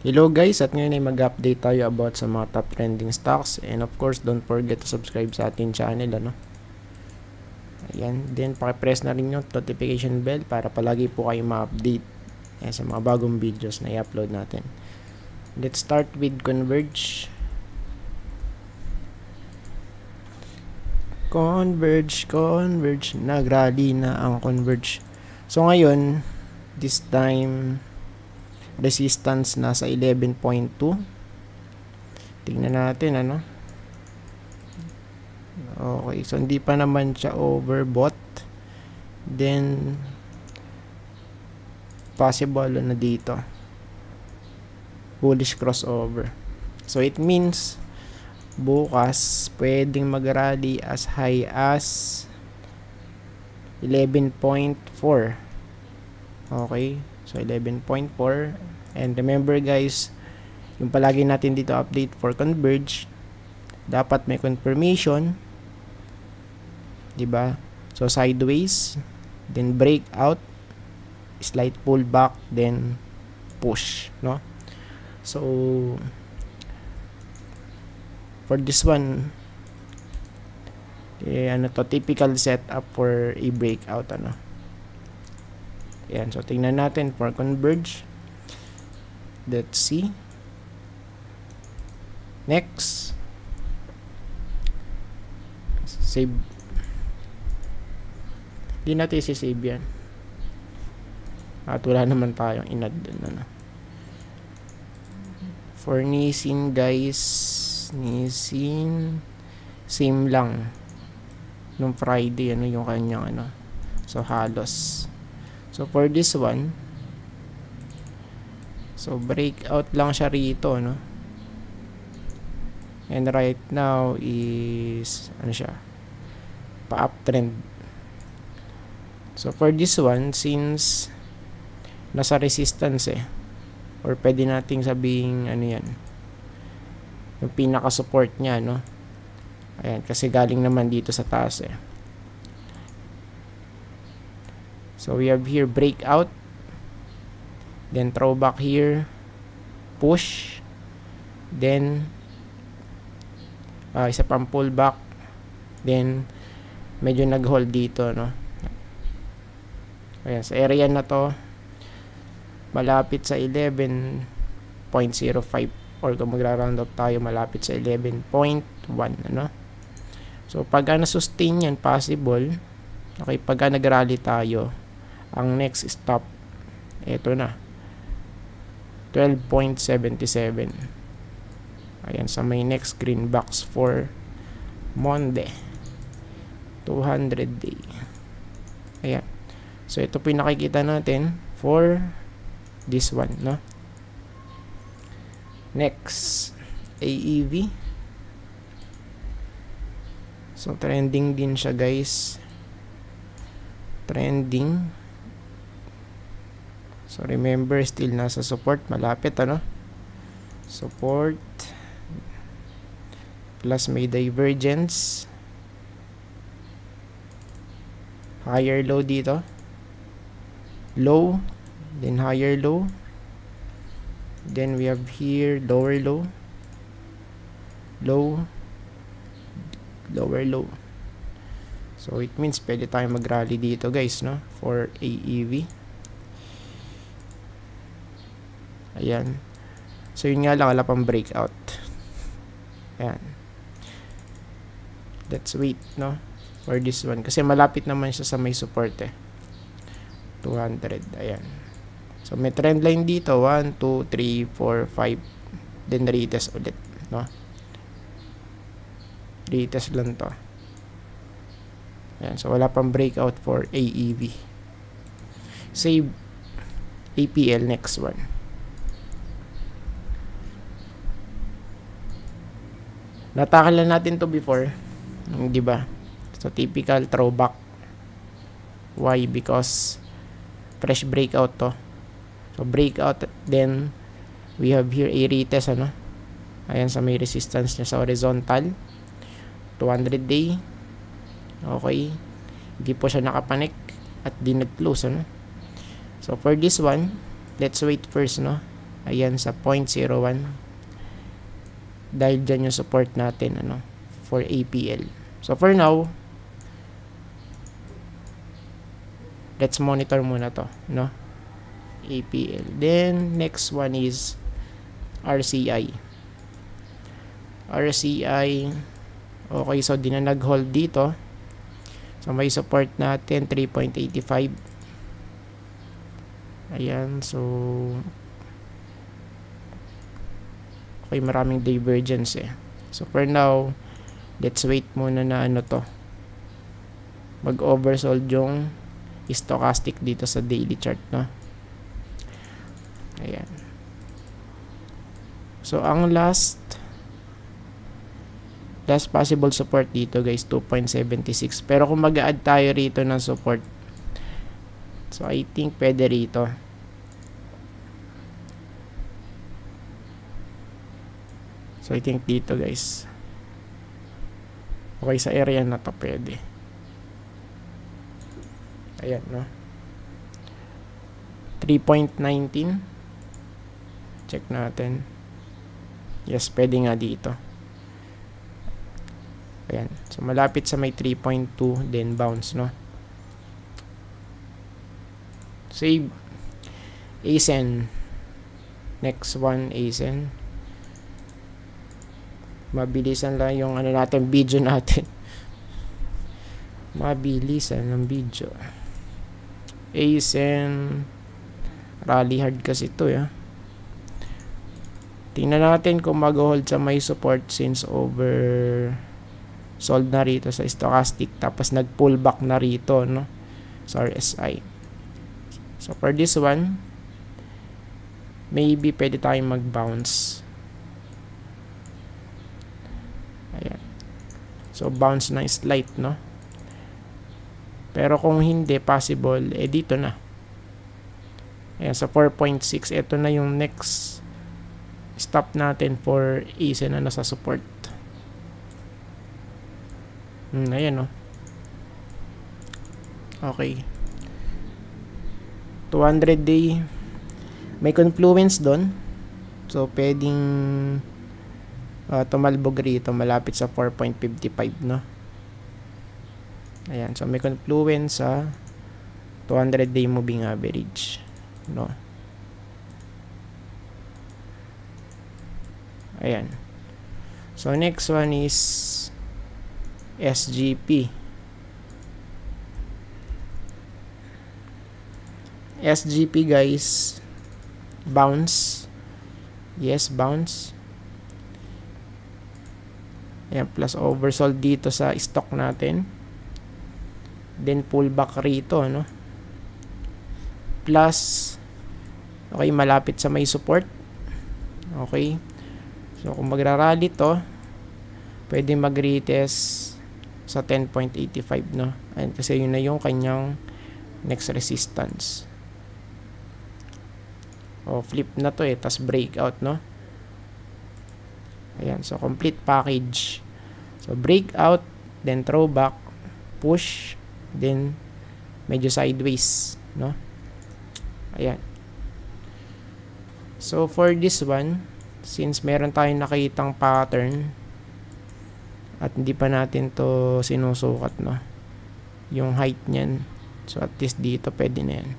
Hello guys, at ngayon ay mag-update tayo about sa mga top trending stocks, and of course don't forget to subscribe sa ating channel, Ayan, then paki-press na rin yung notification bell para palagi po kayo ma-update sa mga bagong videos na i-upload natin. Let's start with Converge. Converge, nag-rally na ang Converge. So ngayon, this time resistance nasa 11.2. Tingnan natin okay, so hindi pa naman siya overbought, then possible na dito bullish crossover. So it means bukas pwedeng mag-rally as high as 11.4. okay, so 11.4. And remember guys, yung palagi natin dito update for Converge, dapat may confirmation, diba? So sideways, then breakout, slight pullback, then push, so for this one, typical setup for a breakout, Ayan, so tingnan natin for Converge. Let's see. Next, save. Hindi natin isi-save yan. At wala naman tayong inad dun, For Nissin guys, Nissin, same lang nung Friday, yung kanyang so halos. So for this one, so breakout lang siya rito, and right now is siya, pa-uptrend. So for this one, since nasa resistance or pwede nating sabing yan, yung pinaka support niya, ayan, kasi galing naman dito sa taas So we have here breakout, then throwback here, push, then isa pang pullback, then medyo nag-hold dito, Ayan, sa area na to malapit sa 11.05, or kung magra-round up tayo, malapit sa 11.1, So pag na-sustain yan, possible, okay, pag nag-rally tayo, ang next stop, eto na, 12.77. Ayan, sa may next green box for Monday, 200 day. Ayan, so ito po yung nakikita natin for this one, Next, AEV. So trending din siya guys, trending. So remember, still nasa support, malapit, support plus may divergence, higher low dito, low, then higher low, then we have here lower low, low, lower low. So it means pwede tayong mag-rally dito guys, for AEV. Ayan, so yun nga lang, wala pang breakout. Ayan, let's wait, for this one, kasi malapit naman siya sa may support 200. Ayan, so may trend line dito, 1, 2, 3, 4, 5, then retest ulit, retest lang to. Ayan, so wala pang breakout for AEV. Save APL, next one. Natakalan natin to before, di ba? So typical throwback. Why? Because fresh breakout to. So breakout, then we have here a retest, Ayan, sa may resistance niya sa horizontal, 200 day. Okay, hindi po siya nakapanik at di nag-close, So for this one, let's wait first, Ayan, sa 0.01. Dahil dyan yung support natin, for APL. So, for now, let's monitor muna to, APL. Then, next one is RCI. RCI, okay, so di na nag-hold dito. So, may support natin, 3.85. Ayan, so, okay, maraming divergence eh. So, for now, let's wait muna na mag-oversold yung stochastic dito sa daily chart, Ayan. So, ang last possible support dito, guys, 2.76. Pero kung mag-add tayo rito ng support, so I think pwede rito. So, I think dito, guys. Okay, sa area na to pwede. Ayan, 3.19. Check natin. Yes, pwede nga dito. Ayan. So, malapit sa may 3.2, then bounce, Save. ASEN. Next one, ASEN. Mabilisan lang yung natin, video natin. Mabilisan ng video. ASEN. Rally hard kasi ito, Tingnan natin kung mag-hold sa may support since sold na rito sa stochastic, tapos nag-pull back na rito, sa RSI. So, for this one, maybe pwede tayong mag-bounce. Ayan. So, bounce na slight, Pero kung hindi possible, dito na. Ayan, sa 4.6, ito na yung next stop natin for ASEN na nasa support. Ayan, Okay. 200-day. May confluence doon. So, pwedeng tumalbog rito malapit sa 4.55, Ayan. So, may confluence sa 200-day moving average, Ayan. So, next one is SGP. SGP, guys, bounce. Yes, bounce. Ayan, plus oversold dito sa stock natin. Then, pullback rito, Plus, okay, malapit sa may support. Okay. So, kung magra-rally to, pwede mag-retest sa 10.85, Ayan, kasi yun na yung kanyang next resistance. O, flip na to tas breakout, Ayan, so complete package. So, breakout, then throwback, push, then medyo sideways, Ayan. So, for this one, since meron tayong nakitang pattern at hindi pa natin to sinusukat, yung height niyan. So, at least dito pwede na yan.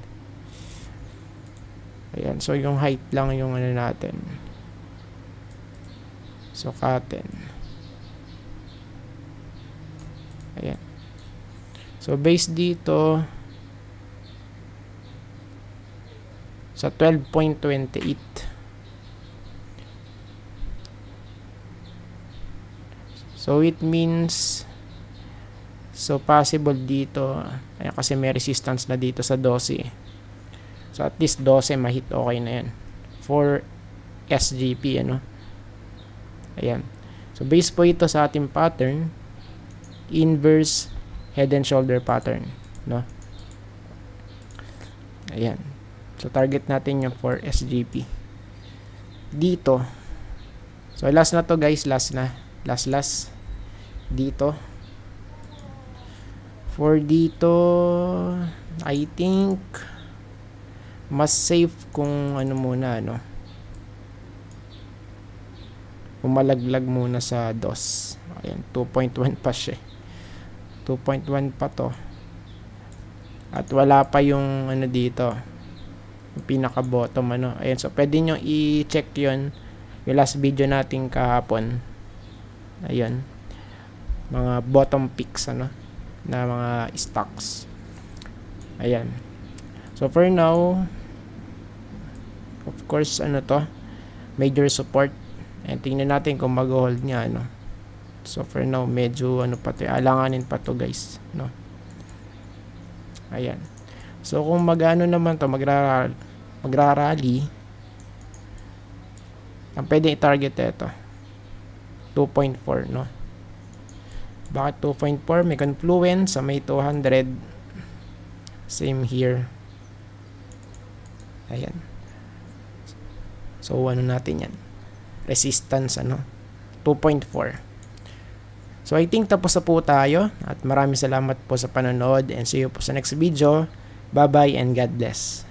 Ayan. So, yung height lang yung natin. Sukatin. Ayan. So, base dito sa 12.28. So, it means, so, possible dito, ayan, kasi may resistance na dito sa 12. So, at least 12, mahit okay na yan. For SGP, Ayan. So, base po ito sa ating pattern, inverse head and shoulder pattern, Ayan. So, target natin yung for SGP. Dito. So, last na to, guys. Last na. Last. Dito. For dito, I think mas safe kung muna, pumalaglag muna sa DOS. Ayan, 2.1 pa siya. 2.1 pa to. At wala pa yung ano dito, yung pinaka bottom ano. Ayan, so pwede nyo i-check yun, yung last video natin kahapon. Ayan, mga bottom picks ano, na mga stocks. Ayan, so for now, of course ano to, major support. And tingnan natin kung mag-hold niya ano. So for now, medyo ano pa to, alanganin pa to guys, no. Ayan. So kung magano naman to, magra-rally, ang pwedeng i-target ito 2.4, no. Bakit 2.4? May confluence sa may 200. Same here. Ayan. So ano natin yan, resistance ano, 2.4. So I think tapos na po tayo, at maraming salamat po sa panonood, and see you po sa next video. Bye bye and God bless.